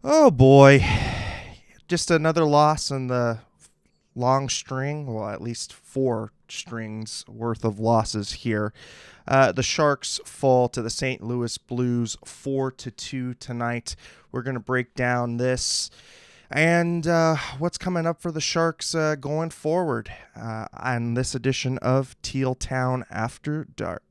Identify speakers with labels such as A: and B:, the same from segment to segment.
A: Oh boy, just another loss in the long string. Well, at least four strings worth of losses here. The Sharks fall to the St. Louis Blues 4-2 tonight. We're gonna break down this and what's coming up for the Sharks going forward on this edition of Teal Town After Dark.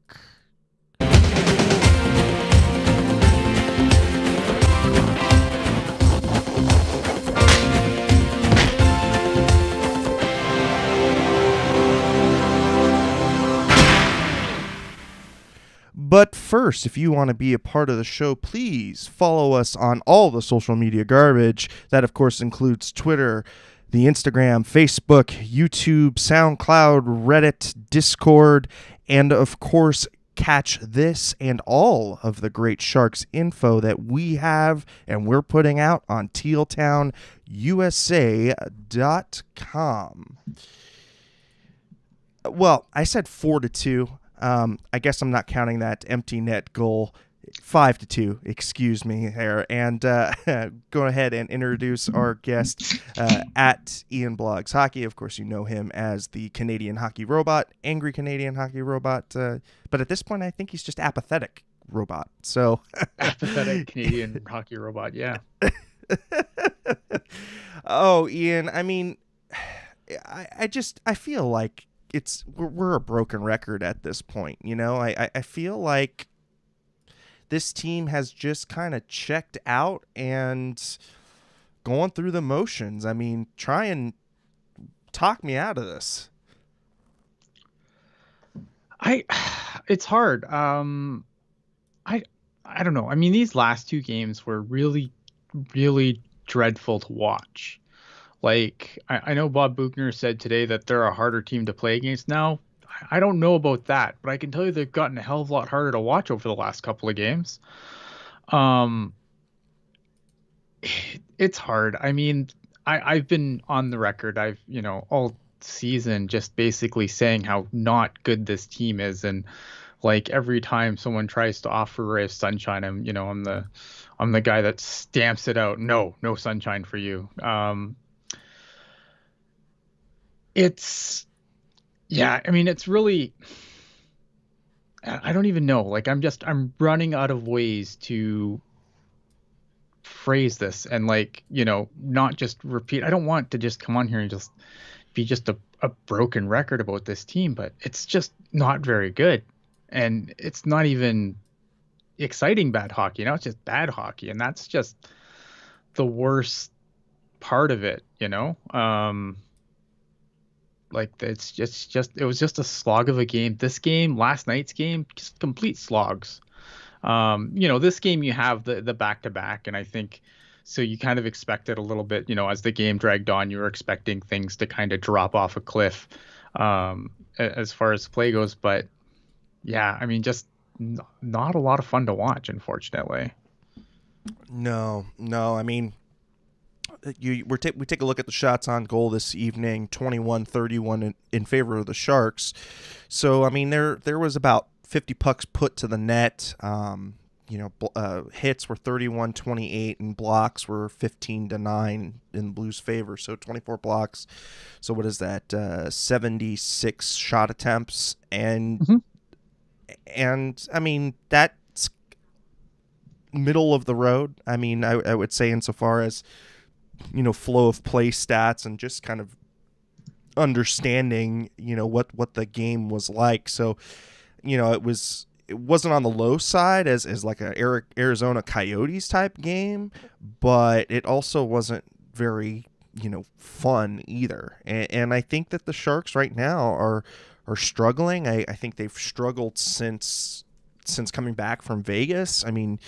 A: But first, if you want to be a part of the show, please follow us on all the social media garbage. That, of course, includes Twitter, the Instagram, Facebook, YouTube, SoundCloud, Reddit, Discord, and, of course, catch this and all of the great Sharks info that we have and we're putting out on tealtownusa.com. Well, I said 4-2. I guess I'm not counting that empty net goal. 5-2, excuse me there. And go ahead and introduce our guest at Ian Blogs Hockey. Of course, you know him as the Canadian Hockey Robot, angry Canadian Hockey Robot. But at this point, I think he's just apathetic robot. So
B: Apathetic Canadian hockey robot. Yeah.
A: oh, Ian, I mean, I feel like we're a broken record at this point. You know, I feel like this team has just kind of checked out and going through the motions. I mean, try and talk me out of this.
B: I it's hard. I I don't know. I mean, these last two games were really dreadful to watch. Like I know Bob Buchner said today that they're a harder team to play against now. I don't know about that, but I can tell you they've gotten a hell of a lot harder to watch over the last couple of games. Um, it's hard. I mean, I've been on the record. I've, all season just basically saying how not good this team is. And like every time someone tries to offer a ray of sunshine, I'm the guy that stamps it out. No, no sunshine for you. It's, yeah, I mean, it's really, I don't even know. Like I'm running out of ways to phrase this and like, not just repeat. I don't want to just come on here and just be just a broken record about this team, but it's just not very good. And it's not even exciting bad hockey. It's just bad hockey. And that's just the worst part of it. Like it's just it was just a slog of a game. This game, last night's game, just complete slogs. This game you have the back to back, and I think so you kind of expected a little bit, as the game dragged on, you were expecting things to kind of drop off a cliff as far as play goes. But yeah, I mean, just not a lot of fun to watch, unfortunately.
A: No, no. I mean, we take a look at the shots on goal this evening, 21-31 in favor of the Sharks. So I mean, there was about 50 pucks put to the net. Hits were 31-28 and blocks were 15-9 in Blues' favor. So 24 blocks. So what is that? 76 shot attempts
B: Mhm.
A: and I mean that's middle of the road. I mean, I would say insofar as flow of play stats and just kind of understanding what the game was like. So it wasn't on the low side as like a Arizona Coyotes type game, but it also wasn't very fun either. And I think that the Sharks right now are struggling. I think they've struggled since coming back from Vegas. I mean,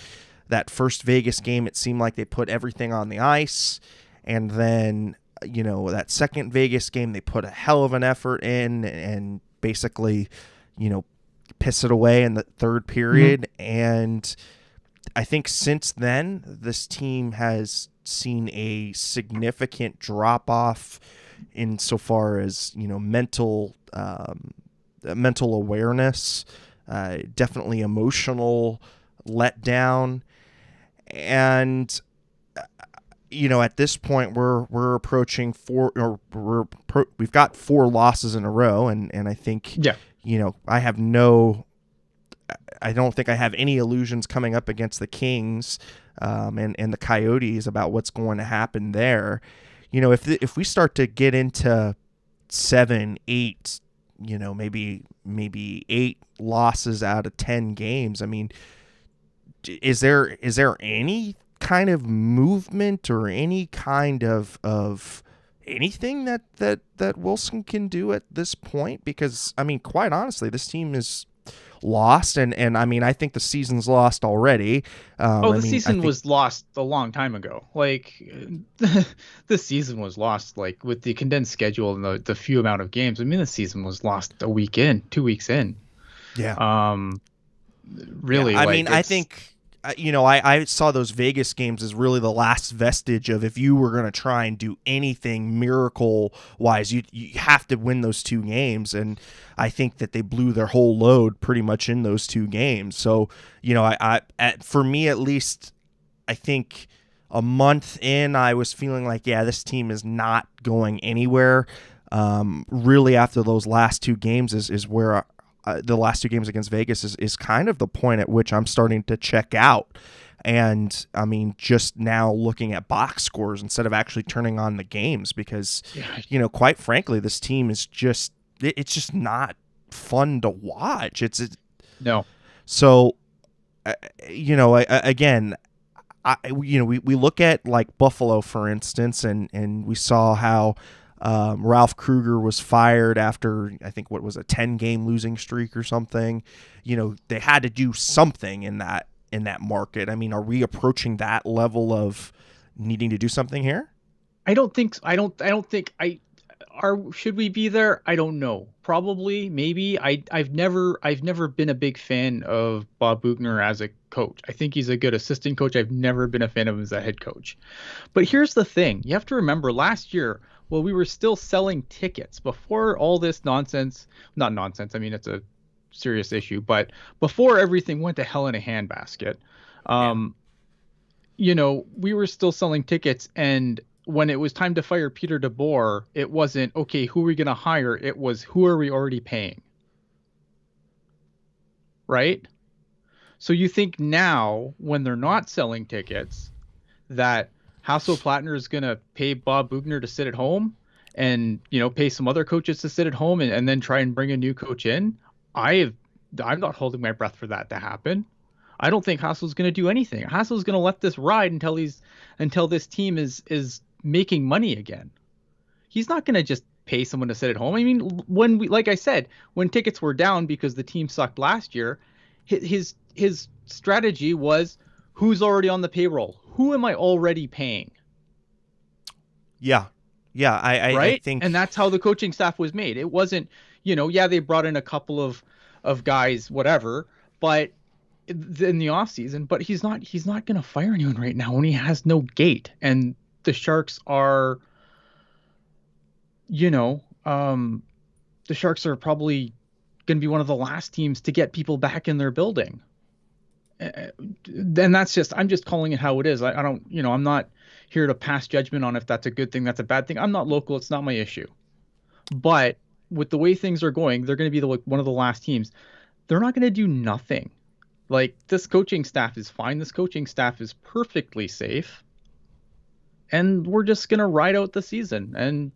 A: that first Vegas game, it seemed like they put everything on the ice, and then that second Vegas game, they put a hell of an effort in and basically piss it away in the third
B: Mhm.
A: period. And I think since then, this team has seen a significant drop off insofar as mental awareness, definitely emotional letdown, and at this point we're approaching four, or we've got 4 losses in a row, and I think
B: Yeah.
A: I don't think I have any illusions coming up against the Kings and the Coyotes about what's going to happen there. If we start to get into 7, 8, maybe 8 losses out of 10 games, I mean, is there any kind of movement or any kind of anything that Wilson can do at this point? Because I mean, quite honestly, this team is lost, and I mean, I think the season's lost already.
B: The season was lost a long time ago. Like, the season was lost, like, with the condensed schedule and the few amount of games. I mean, the season was lost a week in, 2 weeks in.
A: Yeah.
B: Really,
A: I mean, I think, I saw those Vegas games as really the last vestige of, if you were going to try and do anything miracle wise, you have to win those 2 games. And I think that they blew their whole load pretty much in those 2 games. So, for me at least, I think a month in, I was feeling like, yeah, this team is not going anywhere. Really, after those last 2 games is where the last 2 games against Vegas is kind of the point at which I'm starting to check out. And I mean, just now looking at box scores instead of actually turning on the games, because, quite frankly, this team is it's just not fun to watch.
B: No.
A: So, again, we look at like Buffalo, for instance, and we saw how Ralph Kruger was fired after, I think, what was a 10-game losing streak or something. They had to do something in that market. I mean, are we approaching that level of needing to do something here?
B: I don't think should we be there? I don't know. Probably, maybe. I've never been a big fan of Bob Bugner as a coach. I think he's a good assistant coach. I've never been a fan of him as a head coach. But here's the thing. You have to remember, last year, well, we were still selling tickets before all this nonsense. Not nonsense. I mean, it's a serious issue. But before everything went to hell in a handbasket, we were still selling tickets. And when it was time to fire Peter DeBoer, it wasn't, okay, who are we going to hire? It was, who are we already paying? Right? So you think now, when they're not selling tickets, that Hasso-Plattner is going to pay Bob Bugner to sit at home and, pay some other coaches to sit at home and then try and bring a new coach in? I'm not holding my breath for that to happen. I don't think Hassel's going to do anything. Hassel's going to let this ride until this team is making money again. He's not going to just pay someone to sit at home. I mean, like I said, when tickets were down because the team sucked last year, his strategy was, who's already on the payroll? Who am I already paying?
A: Yeah. Right? I think,
B: and that's how the coaching staff was made. It wasn't, they brought in a couple of guys, whatever, but in the off season, but he's not going to fire anyone right now when he has no gate. And the Sharks are, the Sharks are probably going to be one of the last teams to get people back in their building. Then I'm just calling it how it is. I don't, I'm not here to pass judgment on if that's a good thing, that's a bad thing. I'm not local. It's not my issue. But with the way things are going, they're going to be one of the last teams. They're not going to do nothing. Like, this coaching staff is fine. This coaching staff is perfectly safe. And we're just going to ride out the season and,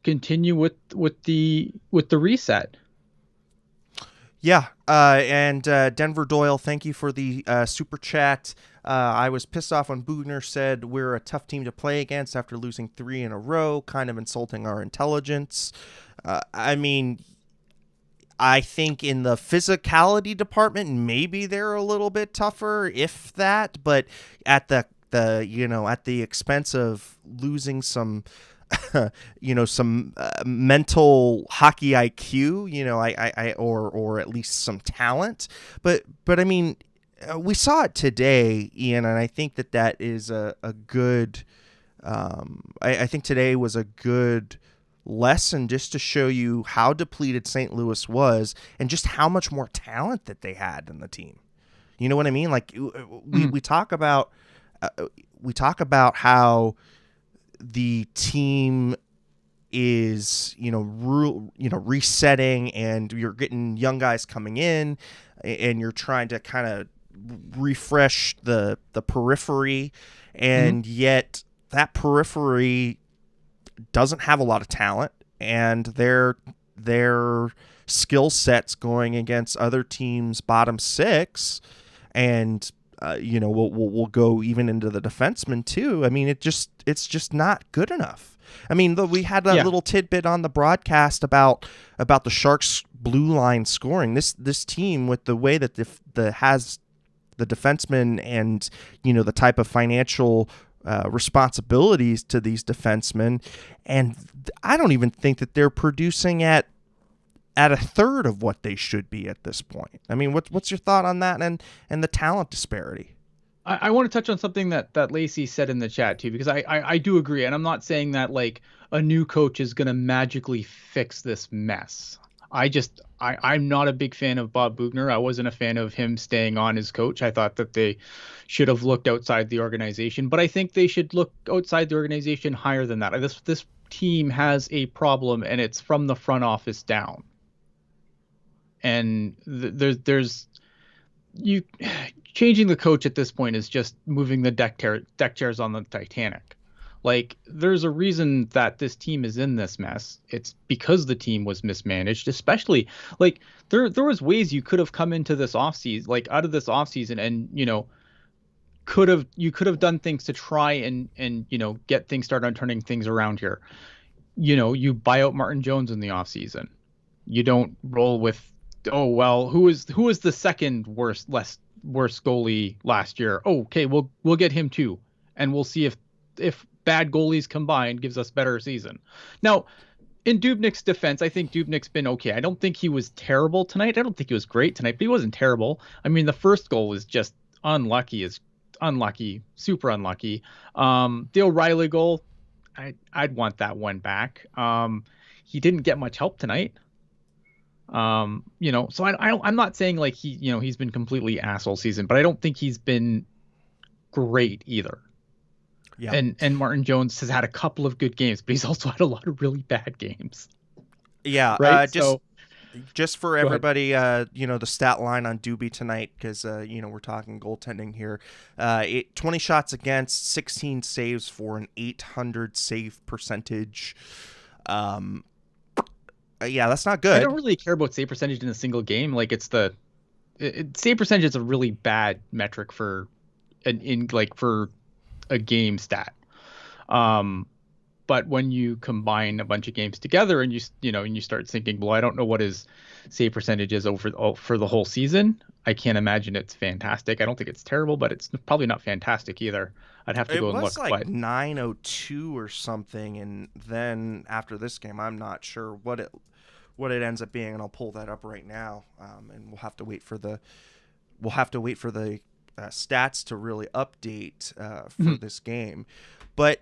B: continue with the reset.
A: Yeah, and Denver Doyle, thank you for the super chat. I was pissed off when Bugner said we're a tough team to play against after losing 3 in a row, kind of insulting our intelligence. I mean, I think in the physicality department, maybe they're a little bit tougher, if that, but at the expense of losing some some mental hockey IQ, or at least some talent. But I mean, we saw it today, Ian, and I think that is a good. I think today was a good lesson just to show you how depleted St. Louis was and just how much more talent that they had in the team. You know what I mean? Like we talk about. we talk about how the team is resetting, and you're getting young guys coming in, and you're trying to kind of refresh the periphery, and yet that periphery doesn't have a lot of talent, and their skill sets going against other teams' bottom six, and we'll go even into the defensemen too. I mean, it's just not good enough. I mean, we had that little tidbit on the broadcast about the Sharks' blue line scoring. This team, with the way that has the defensemen and the type of financial responsibilities to these defensemen, and I don't even think that they're producing at a third of what they should be at this point. I mean, what's your thought on that and the talent disparity?
B: I want to touch on something that Lacey said in the chat too, because I do agree, and I'm not saying that like a new coach is going to magically fix this mess. I'm not a big fan of Bob Bugner. I wasn't a fan of him staying on as coach. I thought that they should have looked outside the organization, but I think they should look outside the organization higher than that. This team has a problem, and it's from the front office down. And there's you changing the coach at this point is just moving the deck chairs on the Titanic. Like, there's a reason that this team is in this mess. It's because the team was mismanaged, especially like there was ways you could have come into this offseason, like out of this offseason, and you could have done things to try and get things started on turning things around here. You buy out Martin Jones in the offseason. You don't roll with, oh well, who is the second worst goalie last year? Oh, okay, we'll get him too, and we'll see if bad goalies combined gives us better season. Now, in Dubnyk's defense, I think Dubnyk's been okay. I don't think he was terrible tonight. I don't think he was great tonight, but he wasn't terrible. I mean, the first goal was just unlucky, super unlucky. The O'Reilly goal, I'd want that one back. He didn't get much help tonight. So I'm not saying like he's been completely asshole season, but I don't think he's been great either. Yeah. And Martin Jones has had a couple of good games, but he's also had a lot of really bad games.
A: Yeah.
B: Right.
A: Just for everybody, the stat line on Doobie tonight, because we're talking goaltending here. 20 shots against, 16 saves for an .800 save percentage. Yeah, that's not good.
B: I don't really care about save percentage in a single game. Like, it's save percentage is a really bad metric for a game stat. But when you combine a bunch of games together and you start thinking, well, I don't know what his save percentage is for the whole season. I can't imagine it's fantastic. I don't think it's terrible, but it's probably not fantastic either. I'd have to go and look.
A: It was like 902 or something, and then after this game, I'm not sure what it ends up being, and I'll pull that up right now. And we'll have to wait for the stats to really update for this game. But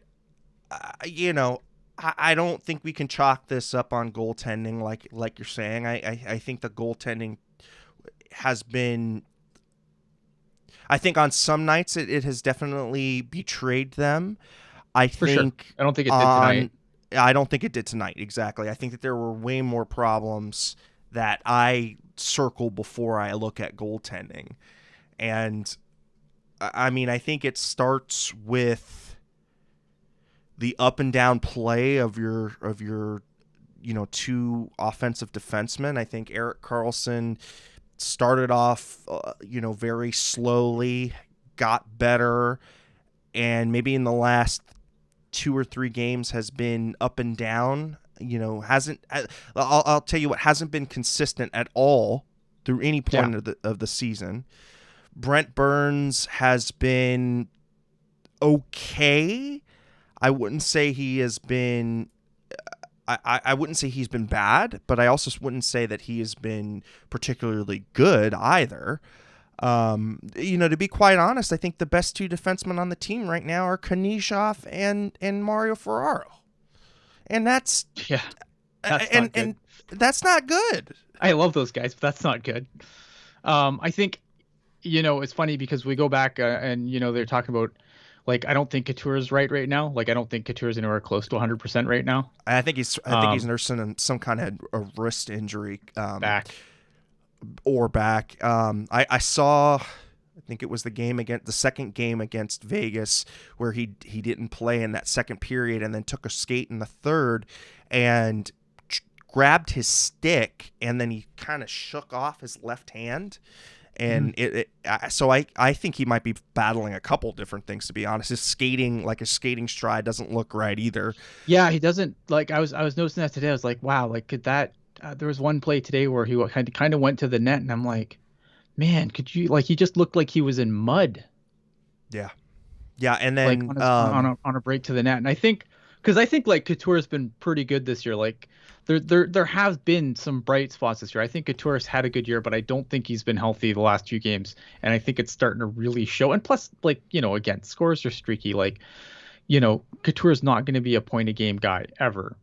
A: I don't think we can chalk this up on goaltending like you're saying. I think the goaltending has been, I think on some nights it has definitely betrayed them. I don't think it did tonight. I don't think it did tonight, exactly. I think that there were way more problems that I circle before I look at goaltending. And I mean, I think it starts with the up and down play of your two offensive defensemen. I think Erik Karlsson started off very slowly, got better, and maybe in the last 2 or 3 games has been up and down. I'll tell you what, hasn't been consistent at all through any point of the season. Brent Burns has been okay. I wouldn't say he has been I wouldn't say he's been bad, but I also wouldn't say that he has been particularly good either. To be quite honest, I think the best 2 defensemen on the team right now are Konechov and Mario Ferraro. And that's and that's not good.
B: I love those guys, but that's not good. I think it's funny because we go back and they're talking about Like, I don't think Couture is right now. Like, I don't think Couture is anywhere close to 100% right now.
A: I think he's nursing some kind of a wrist injury,
B: Back.
A: or back. I saw, I think it was the second game against Vegas, where he didn't play in that second period and then took a skate in the third and grabbed his stick, and then he kind of shook off his left hand. And so I think he might be battling a couple different things, to be honest. His skating stride doesn't look right either.
B: Yeah, he doesn't like. I was noticing that today. I was like, wow, like could that? There was one play today where he kind of went to the net, and I'm like, man, could you like? He just looked like he was in mud,
A: Yeah, yeah, and
B: like
A: then
B: on a break to the net. And I think because I think like Couture's been pretty good this year. Like there have been some bright spots this year. I think Couture's had a good year, but I don't think he's been healthy the last few games, and I think it's starting to really show. And plus, like again, scores are streaky. Like Couture's not going to be a point a game guy ever.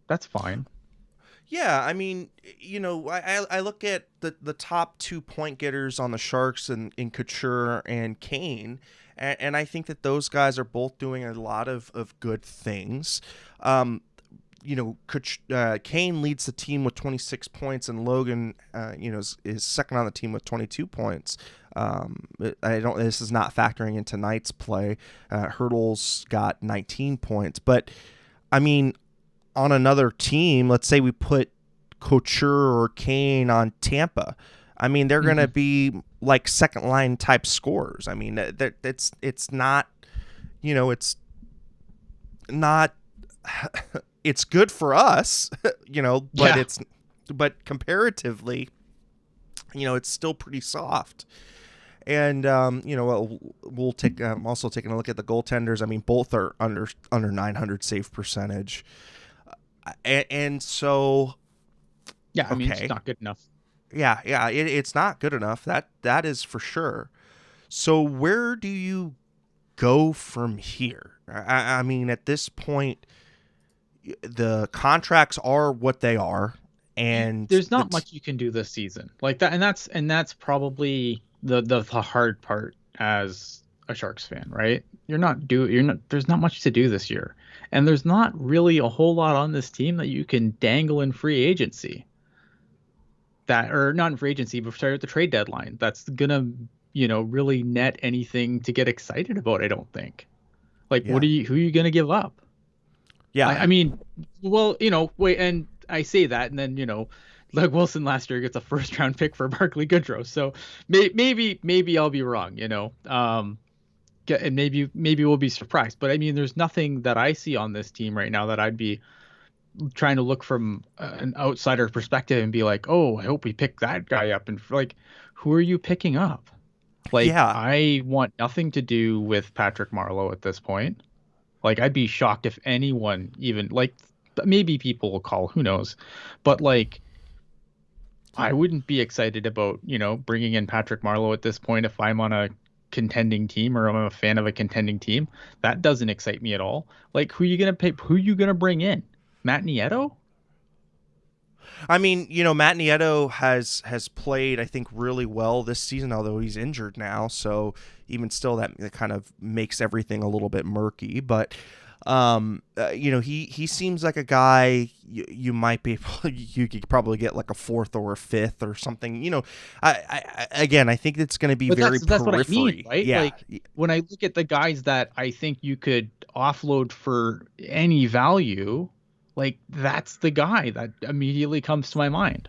B: That's fine.
A: Yeah, I mean, I look at the top 2 point getters on the Sharks in Couture and Kane, and I think that those guys are both doing a lot of good things. Kane leads the team with 26 points, and Logan, is second on the team with 22 points. This is not factoring into tonight's play. Hurdle's got 19 points, but I mean, on another team, let's say we put Couture or Kane on Tampa. I mean, they're going to be like second line type scorers. I mean, it's not, it's not, it's good for us, but comparatively, it's still pretty soft. And we'll take also taking a look at the goaltenders. I mean, both are under 900 save percentage. And so,
B: yeah, I mean, it's not good enough.
A: Yeah, it's not good enough. That is for sure. So where do you go from here? I mean, at this point, the contracts are what they are, and
B: there's not much you can do this season like that. And that's probably the hard part as a Sharks fan, right? There's not much to do this year. And there's not really a whole lot on this team that you can dangle in free agency. Or not in free agency, but sorry, at the trade deadline. That's gonna, really net anything to get excited about. I don't think. Like, who are you gonna give up?
A: Yeah,
B: I mean, well, wait, and I say that, and then like Wilson last year gets a first round pick for Barclay Goodrow. So maybe I'll be wrong, and maybe we'll be surprised. But I mean, there's nothing that I see on this team right now that I'd be trying to look from an outsider perspective and be like, oh, I hope we pick that guy up. And like, who are you picking up? Like, I want nothing to do with Patrick Marleau at this point. Like, I'd be shocked if anyone even like, maybe people will call, who knows? But like, I wouldn't be excited about, bringing in Patrick Marleau at this point if I'm on a contending team or I'm a fan of a contending team. That doesn't excite me at all. Like, who are you going to pick? Who are you going to bring in? Matt Nieto?
A: I mean, Matt Nieto has played, I think, really well this season, although he's injured now. So even still, that kind of makes everything a little bit murky. But he seems like a guy you might be able, you could probably get like a fourth or a fifth or something. I think it's going to be that's
B: what I mean, right?
A: Yeah.
B: Like, when I look at the guys that I think you could offload for any value, like, that's the guy that immediately comes to my mind.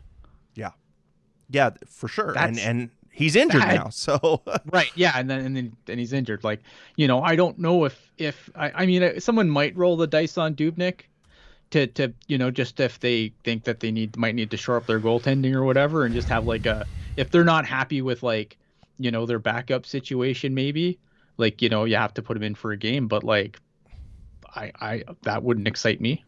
A: Yeah, for sure. And he's injured now, so
B: right. Yeah, and then he's injured. Like, I don't know if I mean, someone might roll the dice on Dubnyk to just if they think that they might need to shore up their goaltending or whatever, and just have like if they're not happy with like their backup situation, maybe like you have to put him in for a game. But like, I that wouldn't excite me.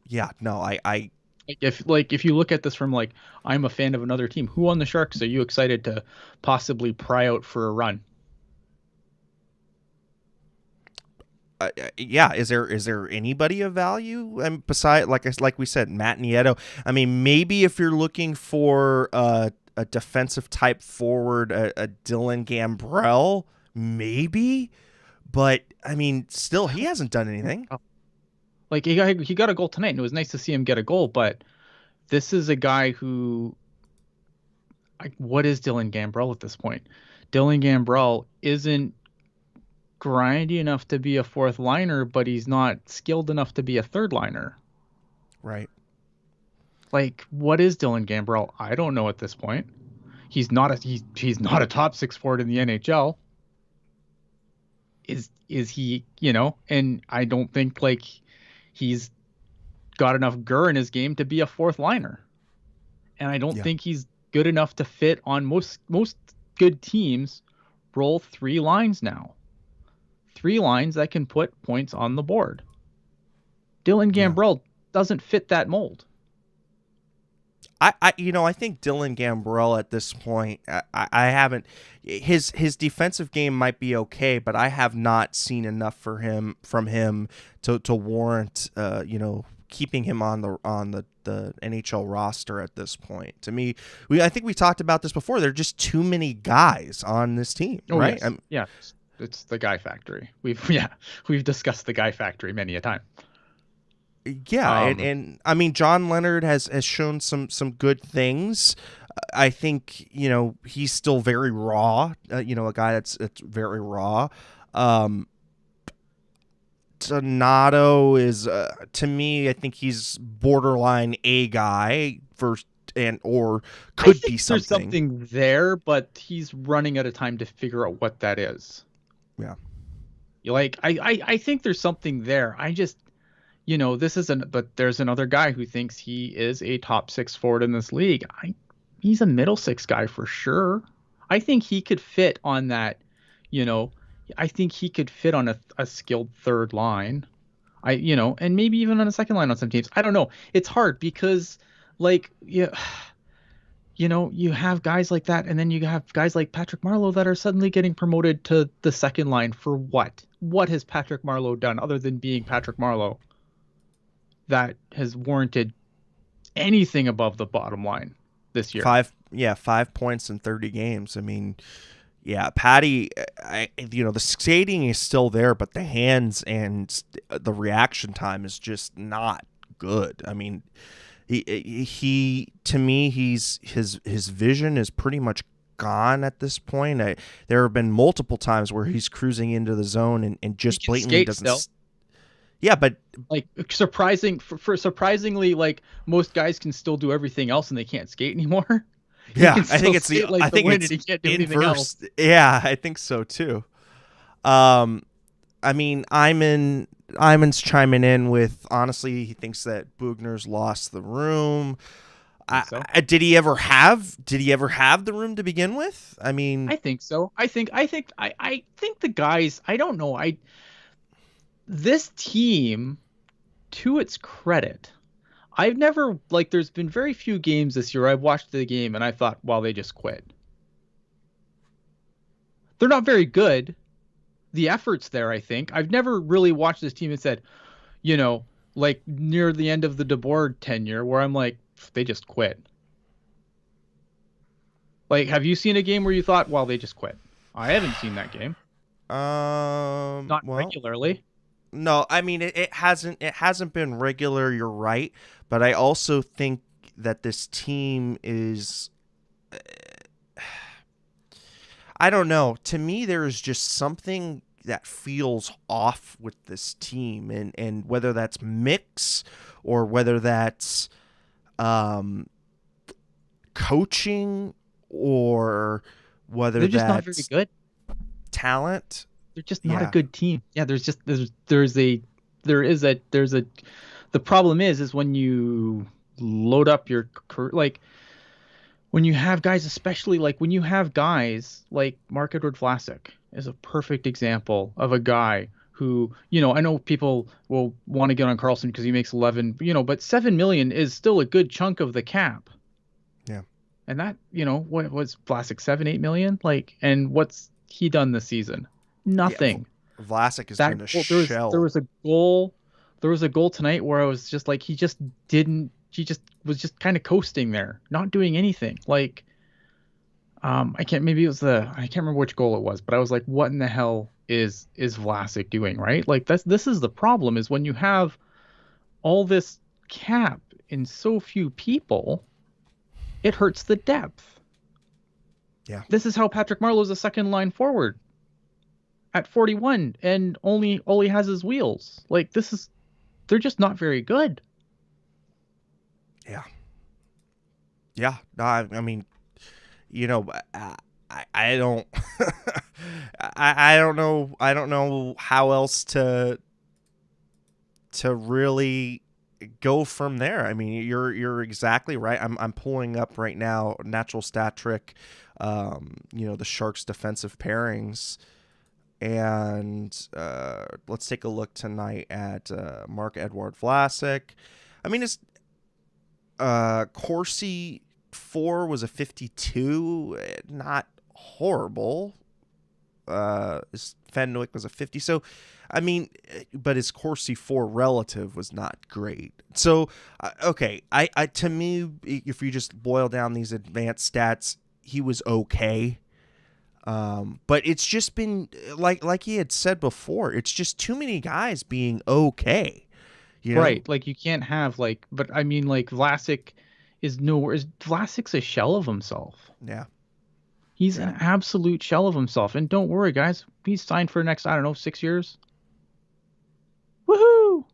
A: Yeah. No, I
B: if you look at this from like, I'm a fan of another team, who on the Sharks are you excited to possibly pry out for a run?
A: Is there anybody of value? And beside, like we said, Matt Nieto. I mean, maybe if you're looking for a defensive type forward, a Dylan Gambrell, maybe, but I mean, still, he hasn't done anything.
B: Like he got a goal tonight, and it was nice to see him get a goal. But this is a guy who, what is Dylan Gambrell at this point? Dylan Gambrell isn't grindy enough to be a fourth liner, but he's not skilled enough to be a third liner.
A: Right.
B: Like, what is Dylan Gambrell? I don't know at this point. He's not a top six forward in the NHL. Is he, and I don't think like he's got enough gur in his game to be a fourth liner. And I don't think he's good enough to fit on most good teams roll three lines now. Three lines that can put points on the board. Dylan Gambrell doesn't fit that mold.
A: I think Dylan Gambrell at this point, I haven't, his defensive game might be okay, but I have not seen enough from him to warrant, keeping him on the NHL roster at this point. To me, I think we talked about this before. There are just too many guys on this team, right?
B: Yes. It's the guy factory. We've discussed the guy factory many a time.
A: Yeah, and I mean, John Leonard has shown some good things. I think he's still very raw. A guy that's very raw. Donato is to me, I think he's borderline A guy or could be something.
B: There's something there, but he's running out of time to figure out what that is.
A: Yeah.
B: I think there's something there. I just, but there's another guy who thinks he is a top six forward in this league. He's a middle six guy for sure. I think he could fit on that, I think he could fit on a skilled third line. And maybe even on a second line on some teams. I don't know. It's hard because you have guys like that, and then you have guys like Patrick Marleau that are suddenly getting promoted to the second line for what? What has Patrick Marleau done other than being Patrick Marleau that has warranted anything above the bottom line this year?
A: 5 points in 30 games. I mean, yeah, Patty, the skating is still there, but the hands and the reaction time is just not good. I mean, he to me, his vision is pretty much gone at this point. There have been multiple times where he's cruising into the zone and just blatantly doesn't. Still. Yeah, but
B: surprisingly, like most guys can still do everything else and they can't skate anymore.
A: Yeah, I think it's inverse. Yeah, I think so too. I mean, Iman's chiming in with, honestly, he thinks that Bugner's lost the room. Did he ever have the room to begin with? I mean,
B: I think so. I think the guys, I don't know. This team, to its credit, I've never, there's been very few games this year I've watched the game and I thought, well, they just quit. They're not very good. The effort's there, I think. I've never really watched this team and said, near the end of the DeBoer tenure where I'm like, they just quit. Have you seen a game where you thought, well, they just quit? I haven't seen that game. Not regularly.
A: No, I mean it hasn't been regular, you're right, but I also think that this team is I don't know. To me, there is just something that feels off with this team, and whether that's mix or whether that's coaching or whether
B: they're just
A: that's
B: not very good
A: talent.
B: They're just not a good team. Yeah, the problem is when you load up your, when you have guys, especially when you have guys like Marc-Edouard Vlasic is a perfect example of a guy who, I know people will want to get on Karlsson because he makes 11, but 7 million is still a good chunk of the cap.
A: Yeah. And
B: that, what was Vlasic, 7-8 million? And what's he done this season? Nothing.
A: Yeah, Vlasic has been a shell.
B: There was a goal tonight where I was just he was just kind of coasting there, not doing anything. I can't maybe it was I can't remember which goal it was, but I was like, what in the hell is Vlasic doing, right? Like this is the problem is when you have all this cap in so few people, it hurts the depth.
A: Yeah.
B: This is how Patrick Marleau is a second line forward at 41 and only all he has is wheels. Like they're just not very good.
A: Yeah. Yeah. No, I mean, you know, I don't, I don't know how else to really go from there. I mean, you're exactly right. I'm pulling up right now natural stat trick, the Sharks defensive pairings, and let's take a look tonight at Marc-Edouard Vlasic. I mean, it's Corsi 4 was a 52, not horrible. Fenwick was a 50. So, I mean, but his Corsi 4 relative was not great. So, okay, I to me, if you just boil down these advanced stats, he was okay. But it's just been like he had said before. It's just too many guys being okay. You know?
B: Right. Like you can't have but I mean like Vlasic is nowhere is Vlasic's a shell of himself.
A: Yeah.
B: He's
A: Yeah.
B: an absolute shell of himself. And don't worry, guys. He's signed for the next, I don't know, 6 years. Woohoo!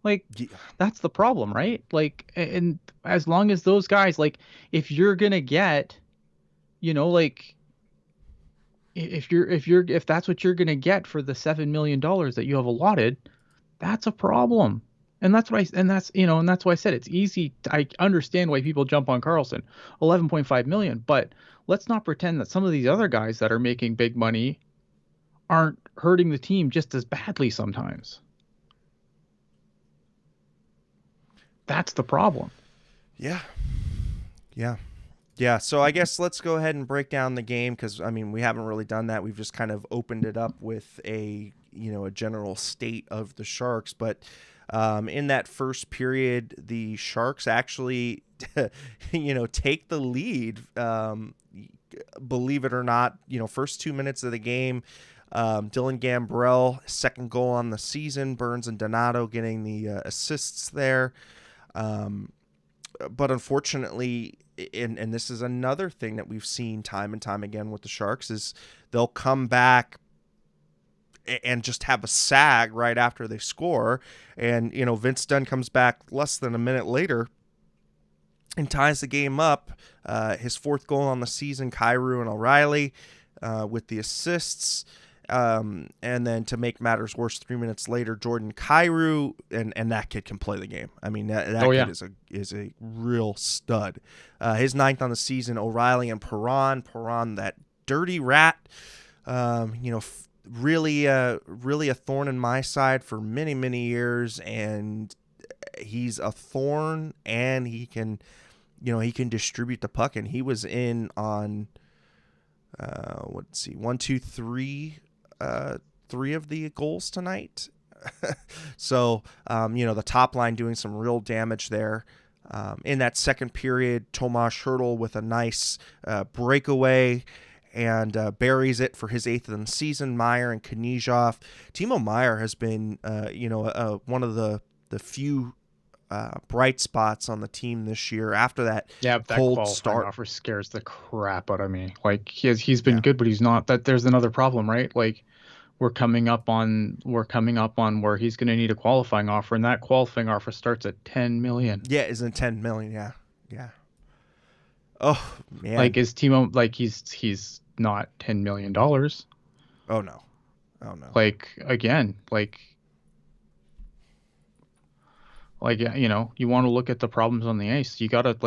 B: Like,
A: Yeah.
B: that's the problem, right? Like, and as long as those guys, like, if you're gonna get, like, if that's what you're gonna get for the $7 million that you have allotted, that's a problem. And that's why, and that's why I said it's easy. I understand why people jump on Carlson, 11.5 million, but let's not pretend that some of these other guys that are making big money aren't hurting the team just as badly sometimes. That's the problem.
A: Yeah. Yeah. Yeah, so I guess let's go ahead and break down the game because I mean we haven't really done that. We've just kind of opened it up with a general state of the Sharks. But in that first period, the Sharks actually take the lead. Believe it or not, first 2 minutes of the game, Dylan Gambrell, second goal on the season. Burns and Donato getting the assists there. But unfortunately, and this is another thing that we've seen time and time again with the Sharks, is they'll come back and just have a sag right after they score. And, Vince Dunn comes back less than a minute later and ties the game up. His fourth goal on the season, Kyrou and O'Reilly with the assists. And then to make matters worse, 3 minutes later, Jordan Kyrou, and that kid can play the game. I mean, that kid is a real stud. His ninth on the season, O'Reilly and Perron, that dirty rat, really a thorn in my side for many, many years, and he's a thorn, and he can distribute the puck, and he was in on, let's see, 1, 2, 3. 3 of the goals tonight. So, the top line doing some real damage there. In that second period, Tomas Hertl with a nice breakaway and buries it for his 8th of the season. Meyer and Knizhov. Timo Meyer has been, one of the few bright spots on the team this year after that cold start.
B: Offer scares the crap out of me. Like he's been good, but he's not. There's another problem, right? Like we're coming up on where he's going to need a qualifying offer, and that qualifying offer starts at 10 million.
A: Yeah, isn't 10 million? Yeah. Oh man.
B: Like is Timo he's not $10 million?
A: Oh no.
B: Like again, you want to look at the problems on the ice. You gotta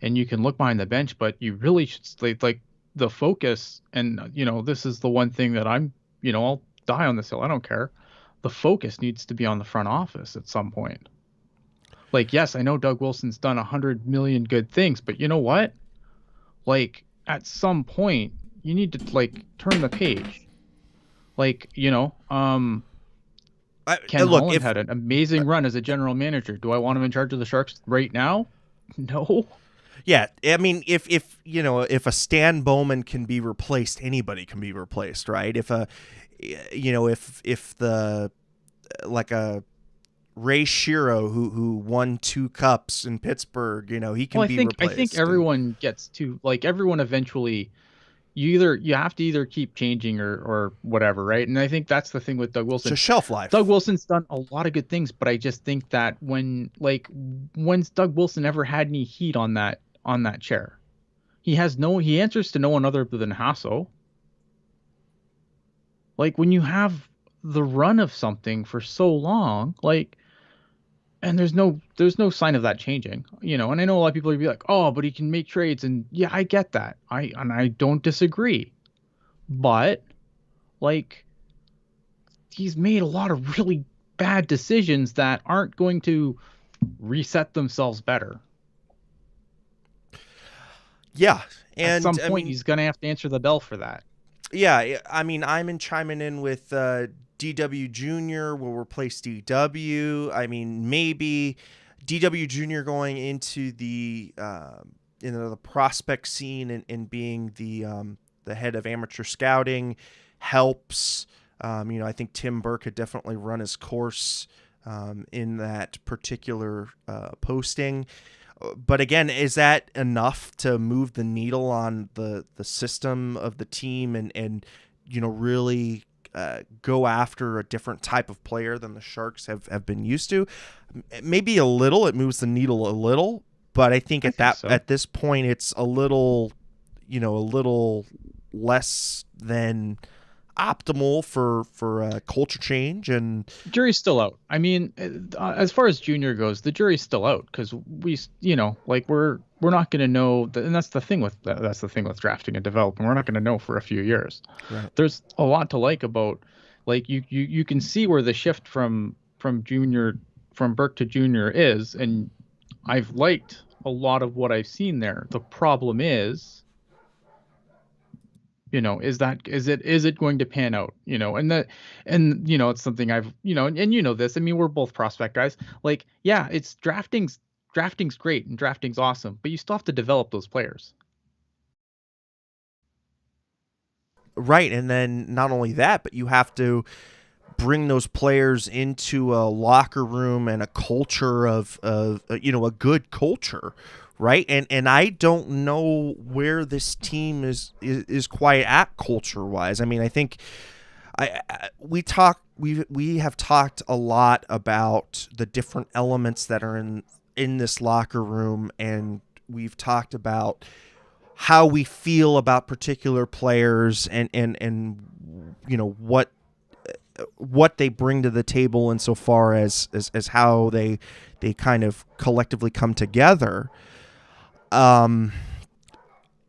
B: and you can look behind the bench, but you really should like the focus. And this is the one thing that I'll die on this hill. I don't care. The focus needs to be on the front office at some point. Like, yes, I know Doug Wilson's done 100 million good things, but you know what? Like, at some point, you need to turn the page. Ken Holland had an amazing run as a general manager. Do I want him in charge of the Sharks right now? No.
A: Yeah, I mean, if you know, if a Stan Bowman can be replaced, anybody can be replaced, right? If a, you know, if the like a Ray Shiro who won 2 cups in Pittsburgh, you know, he
B: Well,
A: can be
B: I think
A: replaced. And
B: everyone gets to like everyone eventually you have to either keep changing or whatever, right? And I think that's the thing with Doug
A: it's
B: Wilson.
A: a shelf
B: Doug
A: life.
B: Wilson's done a lot of good things, but I just think that when's Doug Wilson ever had any heat on that chair? He answers to no one other than Hasso. Like when you have the run of something for so long, like and there's no sign of that changing, you know. And I know a lot of people would be like, "Oh, but he can make trades." And yeah, I get that. I don't disagree. But like he's made a lot of really bad decisions that aren't going to reset themselves better.
A: Yeah,
B: At
A: and
B: some
A: I
B: point
A: mean,
B: he's going to have to answer the bell for that.
A: yeah, I mean, I'm in chiming in with DW Junior will replace DW. I mean, maybe DW Junior going into the you know, the prospect scene and being the head of amateur scouting helps. You know, I think Tim Burke had definitely run his course in that particular posting. But again, is that enough to move the needle on the system of the team and you know, really go after a different type of player than the Sharks have been used to? Maybe a little. It moves the needle a little, but I think
B: I think so.
A: at this point it's a little, you know, a little less than optimal for culture change. And
B: Jury's still out. I mean, as far as junior goes, the jury's still out because you know, like we're not going to know, and that's the thing with drafting and development. We're not going to know for a few years.
A: right.
B: There's a lot to like about, like you can see where the shift from Burke to junior is, and I've liked a lot of what I've seen there. The problem is, you know, is it going to pan out, you know? And you know, it's something I've, you know, and you know this, I mean, we're both prospect guys. Like yeah, it's drafting's great and drafting's awesome, but you still have to develop those players.
A: Right, and then not only that, but you have to bring those players into a locker room and a culture of you know, a good culture, right? And I don't know where this team is quite at culture wise. I mean, I think we have talked a lot about the different elements that are in this locker room, and we've talked about how we feel about particular players and you know, what they bring to the table insofar as how they kind of collectively come together.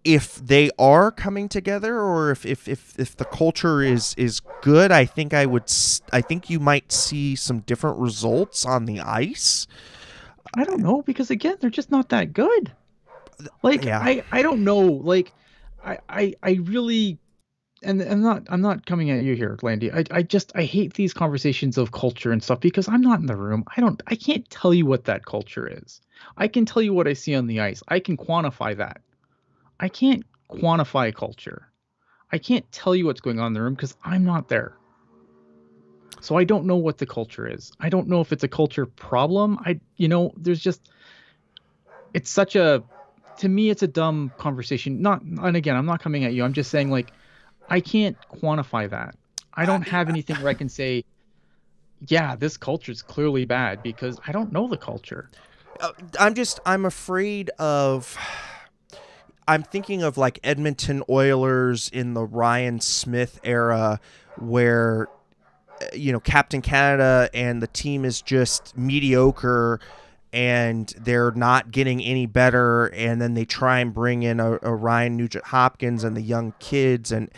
A: If they are coming together, or if the culture is good, I think you might see some different results on the ice.
B: I don't know, because again, they're just not that good. Like
A: Yeah.
B: I don't know, like I really, and I'm not coming at you here, Landy. I hate these conversations of culture and stuff because I'm not in the room. I can't tell you what that culture is. I can tell you what I see on the ice. I can quantify that. I can't quantify culture. I can't tell you what's going on in the room because I'm not there. So I don't know what the culture is. I don't know if it's a culture problem. You know, there's just, it's such a, to me, it's a dumb conversation. Not, and again, I'm not coming at you. I'm just saying, like, I can't quantify that. I don't have anything where I can say, yeah, this culture is clearly bad because I don't know the culture.
A: I'm afraid of, I'm thinking of like Edmonton Oilers in the Ryan Smith era, where you know, Captain Canada and the team is just mediocre and they're not getting any better, and then they try and bring in a Ryan Nugent Hopkins and the young kids and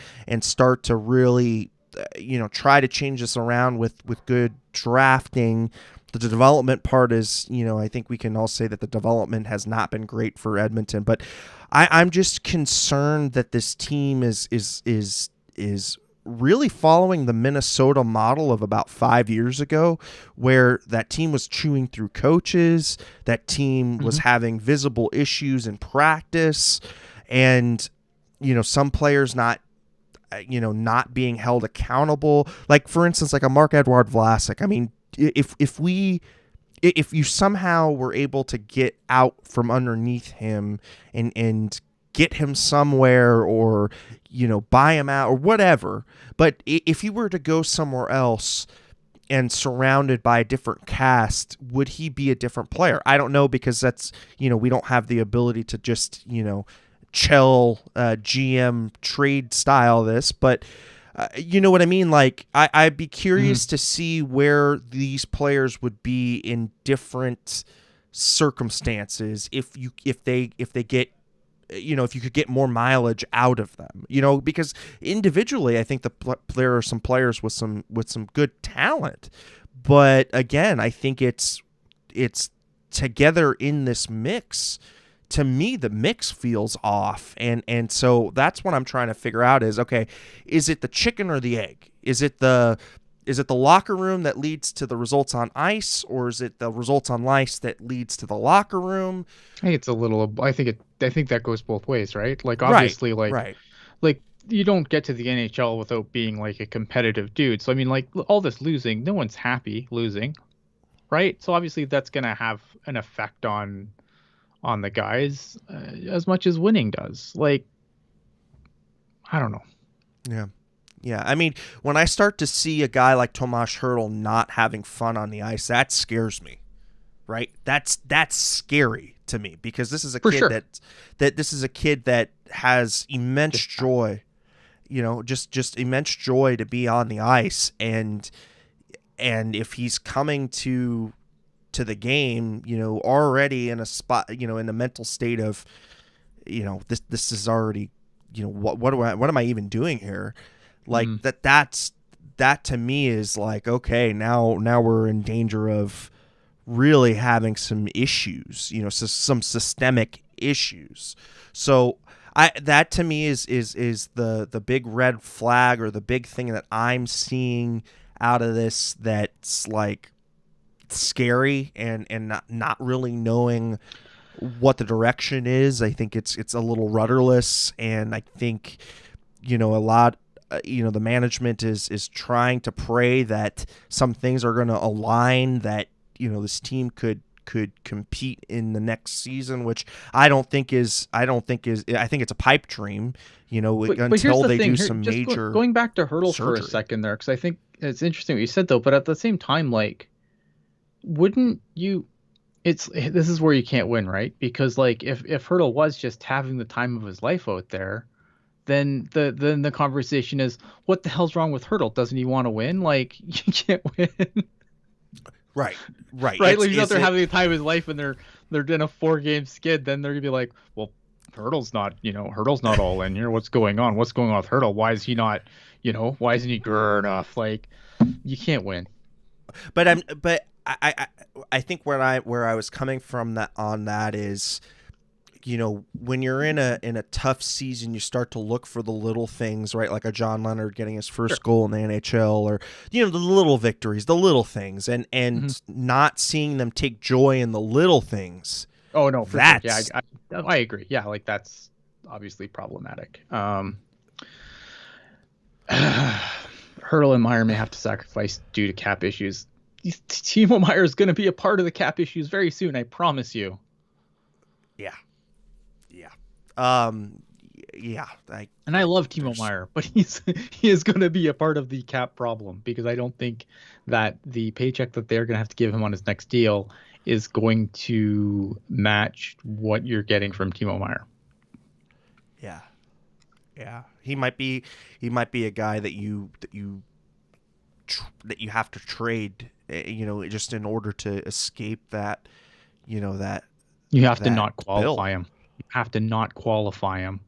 A: start to really you know, try to change this around with good drafting. The development part is, you know, I think we can all say that the development has not been great for Edmonton, but I'm just concerned that this team is really following the Minnesota model of about 5 years ago, where that team was chewing through coaches, that team was having visible issues in practice, and some players not being held accountable. Like, for instance, like a Marc-Edouard Vlasic. I mean, if you somehow were able to get out from underneath him and get him somewhere, or buy him out or whatever, but if he were to go somewhere else and surrounded by a different cast, would he be a different player? I don't know, because that's we don't have the ability to just chill GM trade style this, but you know what I mean? Like, I'd be curious to see where these players would be in different circumstances if they get if you could get more mileage out of them, because individually I think there are some players with some good talent, but again, I think it's together in this mix. To me, the mix feels off, and so that's what I'm trying to figure out is, okay, is it the chicken or the egg? Is it the locker room that leads to the results on ice, or is it the results on ice that leads to the locker room?
B: I think it's a little. I think that goes both ways, right? Like, obviously,
A: right.
B: like you don't get to the NHL without being like a competitive dude. So I mean, like, all this losing, no one's happy losing, right? So obviously that's gonna have an effect on the guys as much as winning does. Like, I don't know.
A: Yeah. I mean, when I start to see a guy like Tomas Hertl not having fun on the ice, that scares me. Right? That's scary to me, because this is a kid this is a kid that has immense joy, just immense joy to be on the ice, and if he's coming to the game, already in a spot, in the mental state of, this is already, what am I even doing here? Like, that to me is like, okay, now we're in danger of really having some issues, some systemic issues. So that to me is the big red flag, or the big thing that I'm seeing out of this, that's like scary, and not really knowing what the direction is. I think it's a little rudderless, and I think a lot the management is trying to pray that some things are going to align, that this team could compete in the next season, which I think it's a pipe dream, until they do some major.
B: Going back to Hertl for a second there, because I think it's interesting what you said, though, but at the same time, like, wouldn't you, this is where you can't win, right? Because, like, if Hertl was just having the time of his life out there, then the conversation is, what the hell's wrong with Hertl? Doesn't he want to win? Like, you can't win.
A: Right.
B: Like, he's out there having the time of his life, and they're in a 4-game skid. Then they're gonna be like, well, Hertl's not all in here. What's going on? What's going on with Hertl? Why is he not? Why isn't he good enough? Like, you can't win.
A: But I think where I was coming from that is, when you're in a tough season, you start to look for the little things, right? Like a John Leonard getting his first goal in the NHL, or the little victories, the little things, and not seeing them take joy in the little things.
B: Oh no, for sure. Yeah, I agree. Yeah, like, that's obviously problematic. Hertl and Meyer may have to sacrifice due to cap issues. Timo Meier is going to be a part of the cap issues very soon, I promise you.
A: Yeah.
B: And I love Timo Meier, but he is going to be a part of the cap problem, because I don't think that the paycheck that they're going to have to give him on his next deal is going to match what you're getting from Timo Meier.
A: Yeah. He might be a guy that you have to trade, just in order to escape that, that
B: you have to not qualify him. You have to not qualify him,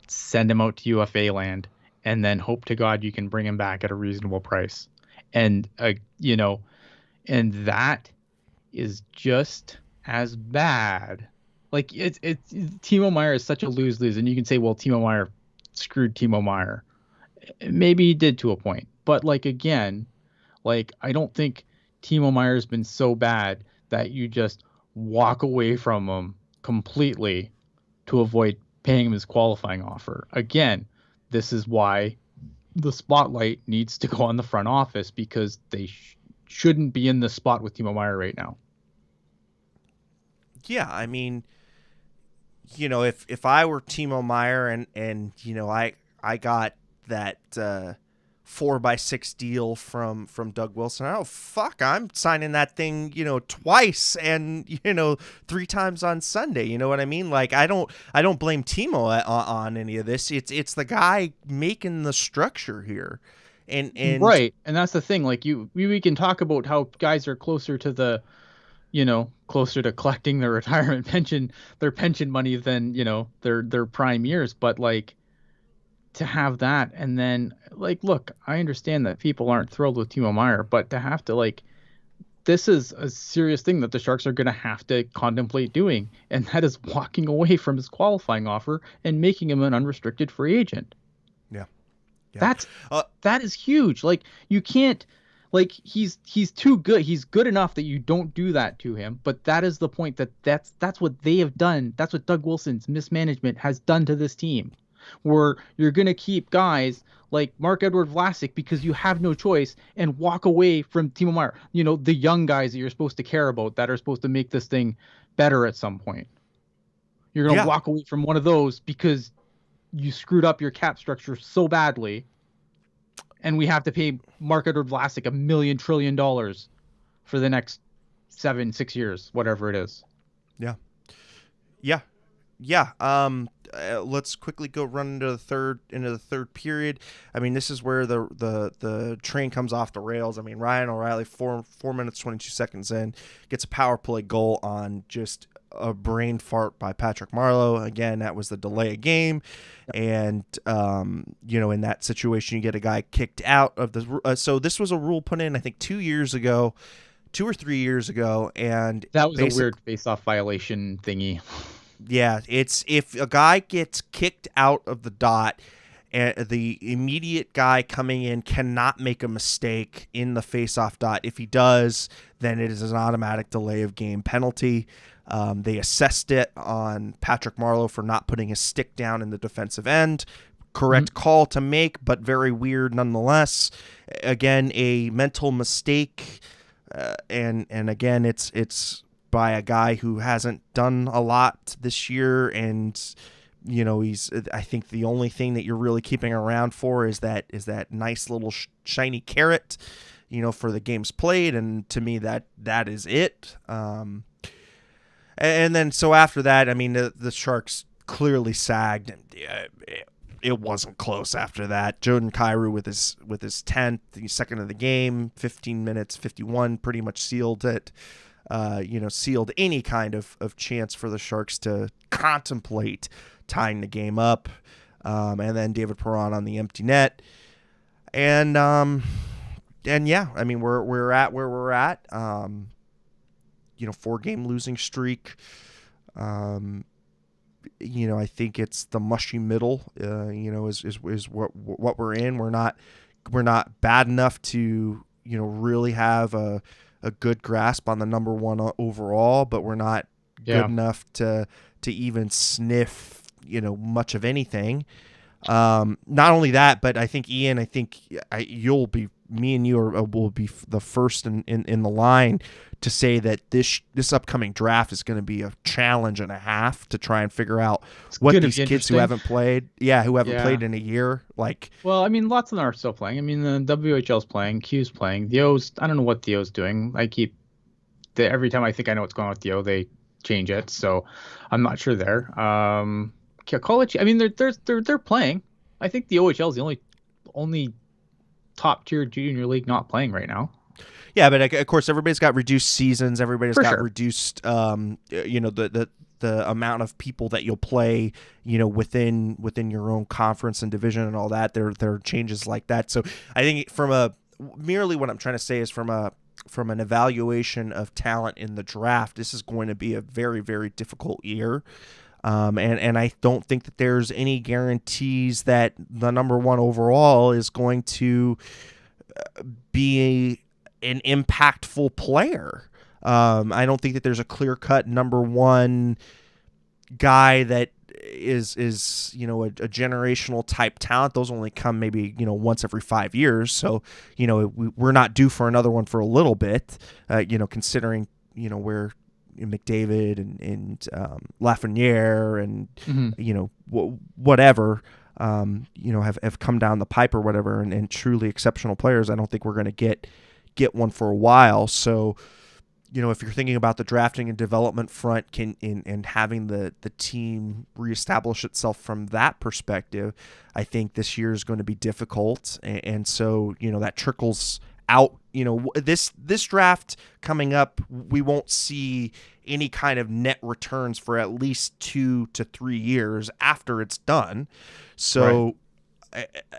B: send him out to UFA land, and then hope to God you can bring him back at a reasonable price. And and that is just as bad. Like, it's Timo Meier is such a lose-lose, and you can say, well, Timo Meier screwed Timo Meier. maybe he did to a point, but like again, like I don't think Timo Meyer's been so bad that you just walk away from him completely to avoid paying him his qualifying offer. Again, this is why the spotlight needs to go on the front office, because they shouldn't be in the spot with Timo Meyer right now.
A: Yeah, I mean, if I were Timo Meyer and I got that 4x6 deal from Doug Wilson, oh fuck, I'm signing that thing, twice and 3 times on Sunday. You know what I mean? Like I don't blame Timo on any of this. It's the guy making the structure here. And
B: Right, and that's the thing. Like we can talk about how guys are closer to closer to collecting their retirement pension, their pension money than, their prime years. But like to have that, and then like, look, I understand that people aren't thrilled with Timo Meyer, but to have to like, this is a serious thing that the Sharks are going to have to contemplate doing, and that is walking away from his qualifying offer and making him an unrestricted free agent.
A: yeah,
B: That's that is huge. Like you can't, like he's too good. He's good enough that you don't do that to him. But that is the point, that's what they have done. That's what Doug Wilson's mismanagement has done to this team, where you're gonna keep guys like Marc-Edouard Vlasic because you have no choice, and walk away from Timo Meyer. The young guys that you're supposed to care about, that are supposed to make this thing better at some point. You're gonna walk away from one of those because you screwed up your cap structure so badly, and we have to pay Marc-Edouard Vlasic $1 million trillion for the next 6 years, whatever it is.
A: Yeah. Let's quickly go run into the third period. I mean, this is where the train comes off the rails. I mean, Ryan O'Reilly, 4 minutes 22 seconds in, gets a power play goal on just a brain fart by Patrick Marleau. Again, that was the delay of game. And, in that situation, you get a guy kicked out of the so this was a rule put in, I think, 2 or 3 years ago. And
B: that was a weird face-off violation thingy.
A: Yeah, it's if a guy gets kicked out of the dot, the immediate guy coming in cannot make a mistake in the face-off dot. If he does, then it is an automatic delay of game penalty. They assessed it on Patrick Marleau for not putting his stick down in the defensive end. Correct call to make, but very weird nonetheless. Again, a mental mistake, and again, it's by a guy who hasn't done a lot this year, and he's, I think the only thing that you're really keeping around for is that nice little shiny carrot, for the games played, and to me that is it. And then so after that, I mean, the Sharks clearly sagged, and it wasn't close after that. Jordan Kyrou with his 10th, the second of the game, 15 minutes 51, pretty much sealed it. Sealed any kind of chance for the Sharks to contemplate tying the game up. And then David Perron on the empty net. And yeah, I mean, we're at where we're at. 4-game losing streak. I think it's the mushy middle, is what we're in. We're not bad enough to, really have a good grasp on the number one overall, but we're not good enough to even sniff, much of anything. Not only that, but I think Ian, me and you will be the first in the line to say that this upcoming draft is going to be a challenge and a half to try and figure out what these kids who haven't played played in a year. Like,
B: well, I mean, lots of them are still playing. I mean, the WHL's playing, Q's playing, the O's. I don't know what the O's doing. Every time I think I know what's going on with the O, they change it. So I'm not sure there. College. I mean, they're playing. I think the OHL is the only top tier junior league not playing right now.
A: Yeah, but of course everybody's got reduced seasons. Everybody's got reduced, the amount of people that you'll play, within your own conference and division and all that. There are changes like that. So I think merely what I'm trying to say is from an evaluation of talent in the draft, this is going to be a very, very difficult year. And I don't think that there's any guarantees that the number one overall is going to be an impactful player. I don't think that there's a clear-cut number one guy that is a generational type talent. Those only come maybe once every 5 years. So we're not due for another one for a little bit. Considering where McDavid and Lafreniere and whatever have come down the pipe or whatever, and truly exceptional players. I don't think we're going to get one for a while. So if you're thinking about the drafting and development front, and having the team reestablish itself from that perspective, I think this year is going to be difficult. And so, that trickles out. This draft coming up, we won't see any kind of net returns for at least 2 to 3 years after it's done. So, right.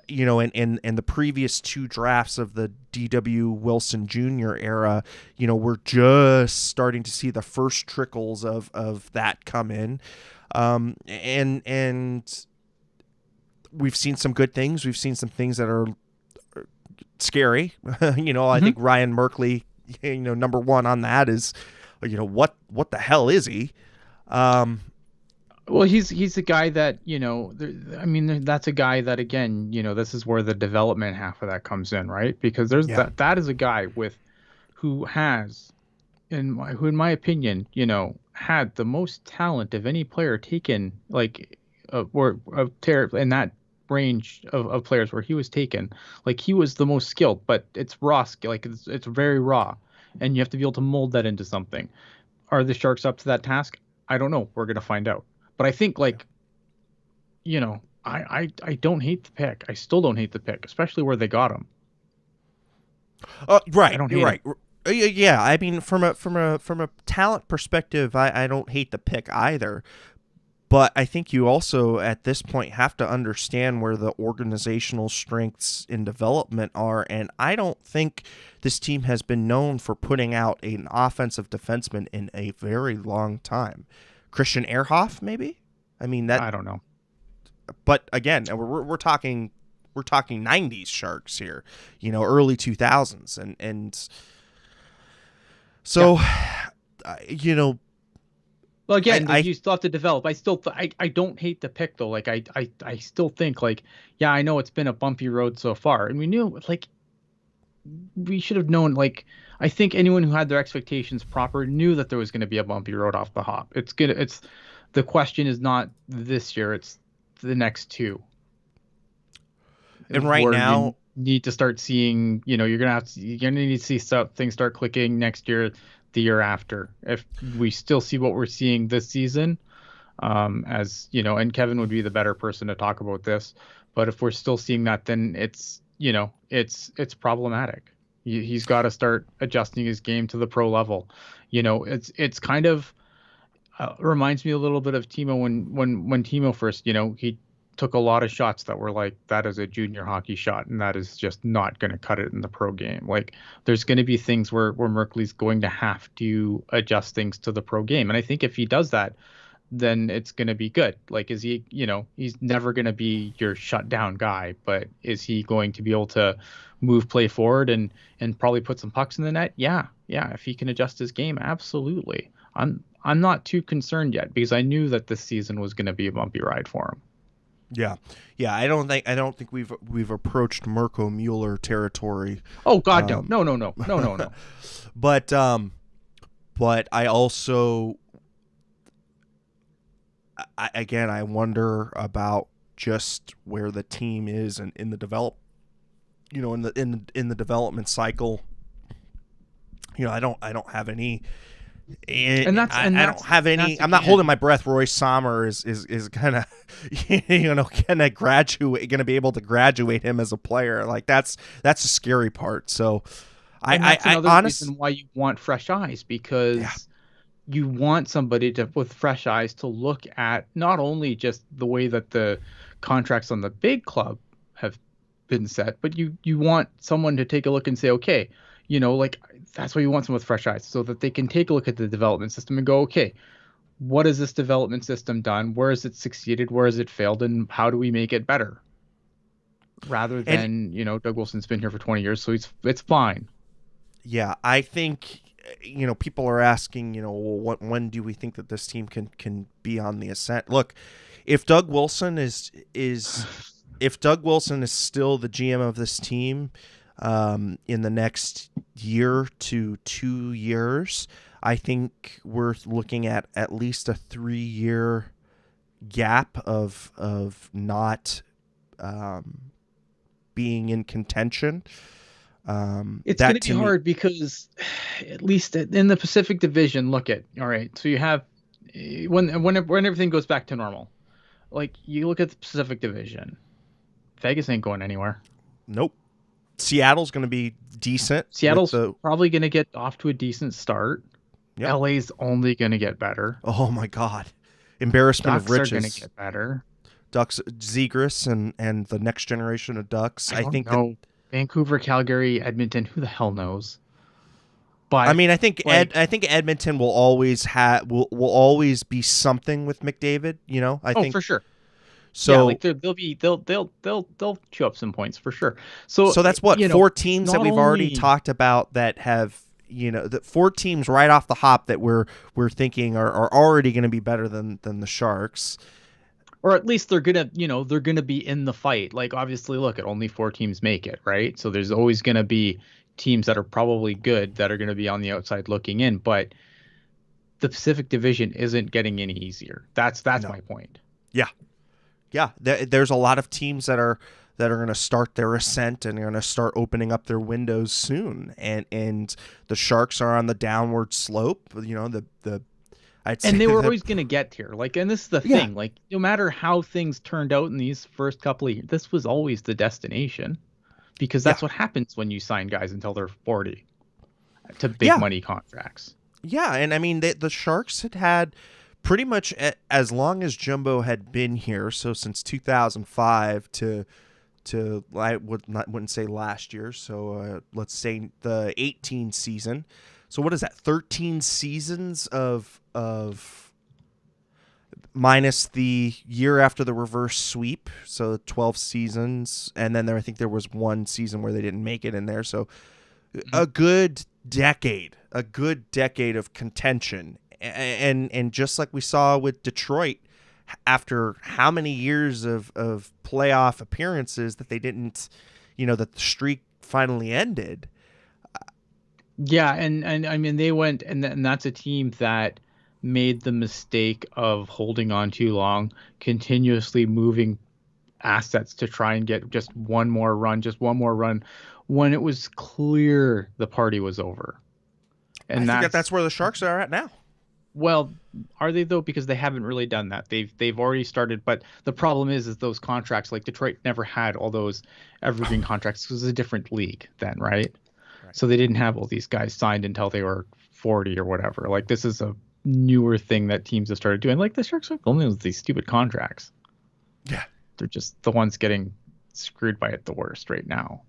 A: In the previous 2 drafts of the D.W. Wilson Jr. era, we're just starting to see the first trickles of that come in. And we've seen some good things. We've seen some things that are scary. I think Ryan Merkley, number one on that is, what the hell is he?
B: Well, he's a guy that, that's a guy that, again, this is where the development half of that comes in, right? Because there's that is a guy who has, in my opinion, had the most talent of any player taken, like, in that range of players where he was taken. Like, he was the most skilled, but it's raw skill, like it's very raw, and you have to be able to mold that into something. Are the Sharks up to that task? I don't know. We're gonna find out. But I think, I don't hate the pick. I still don't hate the pick, especially where they got him.
A: Right. I don't hate him. Yeah, I mean, from a talent perspective, I don't hate the pick either. But I think you also, at this point, have to understand where the organizational strengths in development are. And I don't think this team has been known for putting out an offensive defenseman in a very long time. Christian Ehrhoff, maybe? I mean, that,
B: I don't know.
A: But again, we're talking 90s Sharks here, early 2000s, and so
B: Well, again, you still have to develop. I don't hate the pick though. Like, I still think, I know it's been a bumpy road so far, and we knew, we should have known. I think anyone who had their expectations proper knew that there was going to be a bumpy road off the hop. The question is not this year; it's the next 2.
A: And right now,
B: you need to start seeing. You're gonna need to see things start clicking next year, the year after. If we still see what we're seeing this season, and Kevin would be the better person to talk about this. But if we're still seeing that, then it's problematic. He's got to start adjusting his game to the pro level. It's kind of reminds me a little bit of Timo when Timo first, he took a lot of shots that were like, that is a junior hockey shot, and that is just not going to cut it in the pro game. There's going to be things where Merkley's going to have to adjust things to the pro game. And I think if he does that, then it's going to be good. Is he, he's never going to be your shutdown guy, but is he going to be able to move play forward and probably put some pucks in the net? Yeah. If he can adjust his game, absolutely. I'm not too concerned yet, because I knew that this season was going to be a bumpy ride for him.
A: Yeah. I don't think we've approached Mirko Mueller territory.
B: Oh God, no.
A: But I also, I wonder about just where the team is in the develop, in the development cycle. I don't have any. I don't have any. I'm not holding my breath. Roy Sommer is gonna, gonna be able to graduate him as a player. That's the scary part. So,
B: I honestly reason why you want fresh eyes, because you want somebody with fresh eyes to look at not only just the way that the contracts on the big club have been set, but you want someone to take a look and say, okay, that's why you want someone with fresh eyes, so that they can take a look at the development system and go, okay, what has this development system done? Where has it succeeded? Where has it failed? And how do we make it better? Rather
A: And
B: than, Doug Wilson's been here for 20 years, so it's fine.
A: yeah, I think people are asking, well, when do we think that this team can be on the ascent? Look, if Doug Wilson is if Doug Wilson is still the GM of this team in the next year to 2 years, I think we're looking at least a 3-year gap of not being in contention.
B: It's
A: That
B: going to
A: to
B: be
A: me,
B: hard because at least in the Pacific Division, look at, all right, so you have when everything goes back to normal. Like you look at the Pacific Division, Vegas ain't going anywhere.
A: nope. Seattle's going to be decent with
B: Seattle's
A: the.
B: probably going to get off to a decent start.
A: Yep.
B: LA's only going to get better.
A: Oh my God, embarrassment of
B: Ducks are going to
A: riches.
B: get better.
A: Ducks, Zegras, and the next generation of Ducks.
B: I
A: I
B: don't
A: think that.
B: know. Vancouver, Calgary, Edmonton, who the hell knows?
A: I
B: But
A: mean, I think
B: like,
A: I think Edmonton will always will always be something with McDavid. I
B: oh,
A: think
B: for sure. Yeah,
A: so.
B: like they'll chew up some points for sure. So,
A: So that's what four teams that
B: not
A: we've already
B: only,
A: talked about that have the four teams right off the hop that we're thinking are already going to be better than the Sharks.
B: or at least they're gonna be in the fight. Like obviously, look, at only four teams make it, right? So there's always gonna be teams that are probably good that are gonna be on the outside looking in, but the Pacific Division isn't getting any easier. That's
A: No.
B: my point.
A: Yeah. Yeah. There's a lot of teams that are going to start their ascent and are going to start opening up their windows soon. And the Sharks are on the downward slope. The I'd say
B: And they were
A: that.
B: always going to get here. Like, and this is the
A: Yeah.
B: thing. Like, no matter how things turned out in these first couple of years, this was always the destination because
A: Yeah.
B: that's what happens when you sign guys until they're 40 to big
A: Yeah.
B: money contracts.
A: Yeah. And I mean, the Sharks had pretty much as long as Jumbo had been here. So since 2005 to I wouldn't say last year. So let's say the 18 season. So what is that? 13 seasons of minus the year after the reverse sweep. So 12 seasons, and then I think there was one season where they didn't make it in there. So a good decade of contention, and just like we saw with Detroit, after how many years of playoff appearances that they didn't, that the streak finally ended.
B: Yeah, and I mean they went and that's a team that made the mistake of holding on too long, continuously moving assets to try and get just one more run when it was clear the party was over.
A: I
B: And
A: think that's where the Sharks are at now.
B: well, are they though? Because they haven't really done that. They've already started, but the problem is those contracts, like Detroit never had all those evergreen contracts. It was a different league then, right?
A: Right.
B: So they didn't have all these guys signed until they were 40 or whatever. Like this is a newer thing that teams have started doing. Like the Sharks are only with these stupid contracts.
A: Yeah.
B: They're just the ones getting screwed by it the worst right now.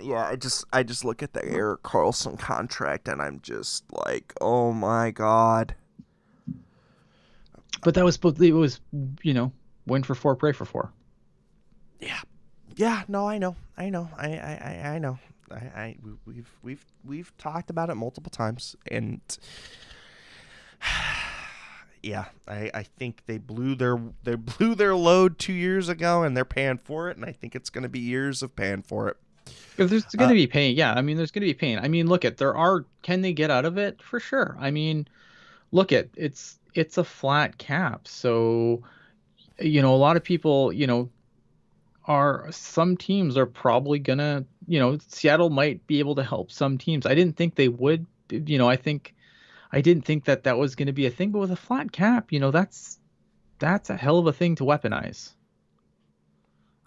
A: Yeah, I just look at the Erik Karlsson contract and I'm just like, oh my God.
B: But that was supposed it was, win for four, pray for four.
A: Yeah. Yeah, no, I know. I know. I know. We've talked about it multiple times, and yeah, I think they blew their load 2 years ago, and they're paying for it, and I think it's going to be years of paying for it.
B: If there's going to be pain, yeah. I mean, there's going to be pain. I mean, look at can they get out of it? For sure. I mean, look at it's a flat cap, so a lot of people, some teams are probably gonna, Seattle might be able to help some teams. I didn't think they would, I didn't think that was going to be a thing, but with a flat cap, that's a hell of a thing to weaponize.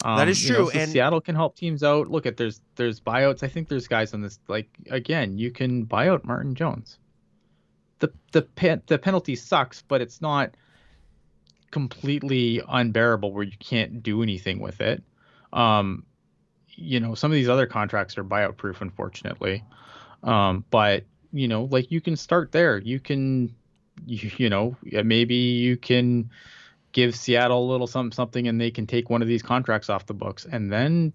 A: That is true,
B: So
A: and
B: Seattle can help teams out. Look at there's buyouts. I think there's guys on this, like, again, you can buy out Martin Jones. The penalty sucks, but it's not completely unbearable where you can't do anything with it. Some of these other contracts are buyout proof, unfortunately. But like you can start there. You can maybe you can give Seattle a little something and they can take one of these contracts off the books. And then,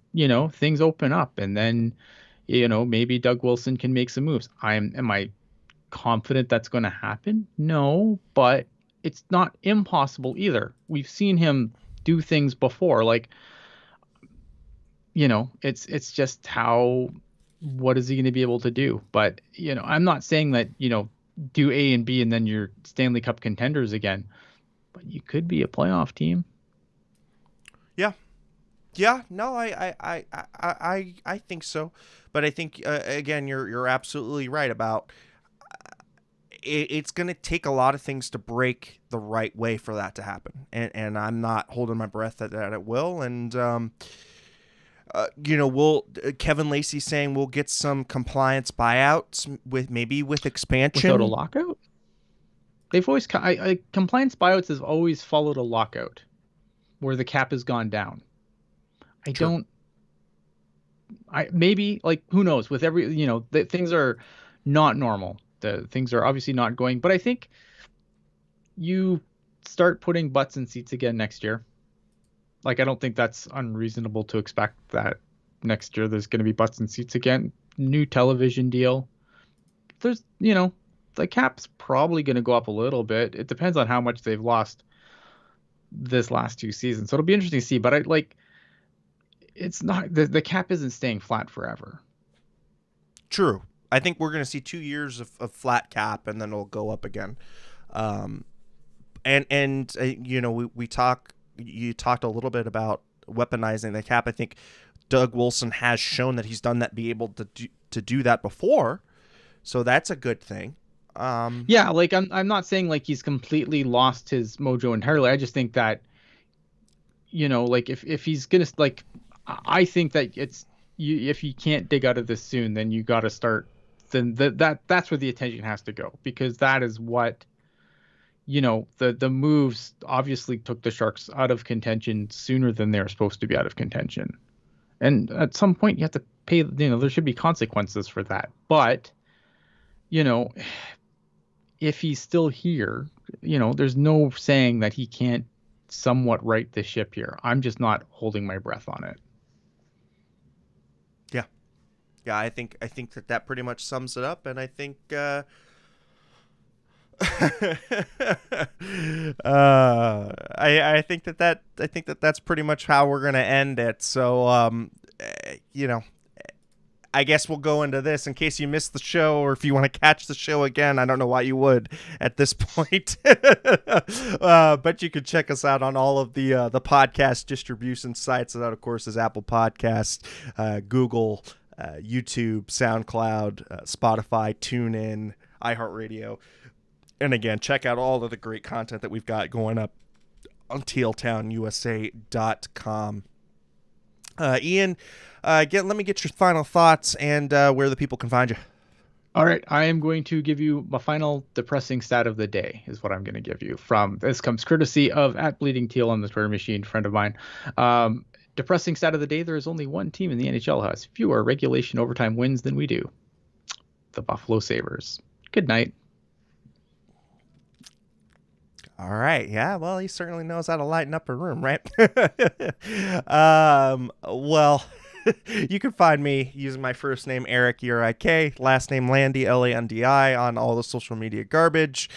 B: things open up. And then, maybe Doug Wilson can make some moves. Am I confident that's going to happen? No, but it's not impossible either. We've seen him do things before. Like, it's just what is he going to be able to do? But, I'm not saying that, do A and B and then you're Stanley Cup contenders again, but you could be a playoff team.
A: Yeah. Yeah, no, I think so. But I think, again, you're absolutely right about it's going to take a lot of things to break the right way for that to happen. And I'm not holding my breath that it will. And, Kevin Lacey saying we'll get some compliance buyouts with expansion.
B: Without a lockout? They've always, compliance buyouts has always followed a lockout where the cap has gone down. Maybe, like, who knows, with every, things are not normal. Things are obviously not going, but I think you start putting butts in seats again next year. Like, I don't think that's unreasonable to expect that next year there's going to be butts in seats again. New television deal. There's, the cap's probably going to go up a little bit. It depends on how much they've lost this last 2 seasons. So it'll be interesting to see, but it's not, the cap isn't staying flat forever.
A: True. I think we're going to see 2 years of flat cap, and then it'll go up again. You talked a little bit about weaponizing the cap. I think Doug Wilson has shown that he's done that, be able to do that before. So that's a good thing.
B: Yeah, like I'm not saying like he's completely lost his mojo entirely. I just think that, like if he's going to, like, I think that if you can't dig out of this soon, then you got to start, then that's where the attention has to go, because that is what, the moves obviously took the Sharks out of contention sooner than they're supposed to be out of contention. And at some point you have to pay, there should be consequences for that. But, if he's still here, there's no saying that he can't somewhat right the ship here. I'm just not holding my breath on it.
A: Yeah, I think that pretty much sums it up, and I think I think that's pretty much how we're gonna end it. So I guess we'll go into this in case you missed the show, or if you want to catch the show again. I don't know why you would at this point, but you could check us out on all of the podcast distribution sites. So that, of course, is Apple Podcasts, Google, YouTube, SoundCloud, Spotify, TuneIn, iHeartRadio. And again, check out all of the great content that we've got going up on tealtownusa.com. Ian, let me get your final thoughts and where the people can find you.
B: All right, I am going to give you my final depressing stat of the day is what I'm going to give you. This comes courtesy of @BleedingTeal on the Twitter machine, friend of mine. Depressing stat of the day: there is only one team in the NHL who has fewer regulation overtime wins than we do. The Buffalo Sabres. Good night.
A: All right. Yeah, well, he certainly knows how to lighten up a room, right? Well, you can find me using my first name, Eric, E-R-I-K, last name, Landi, Landi, on all the social media garbage.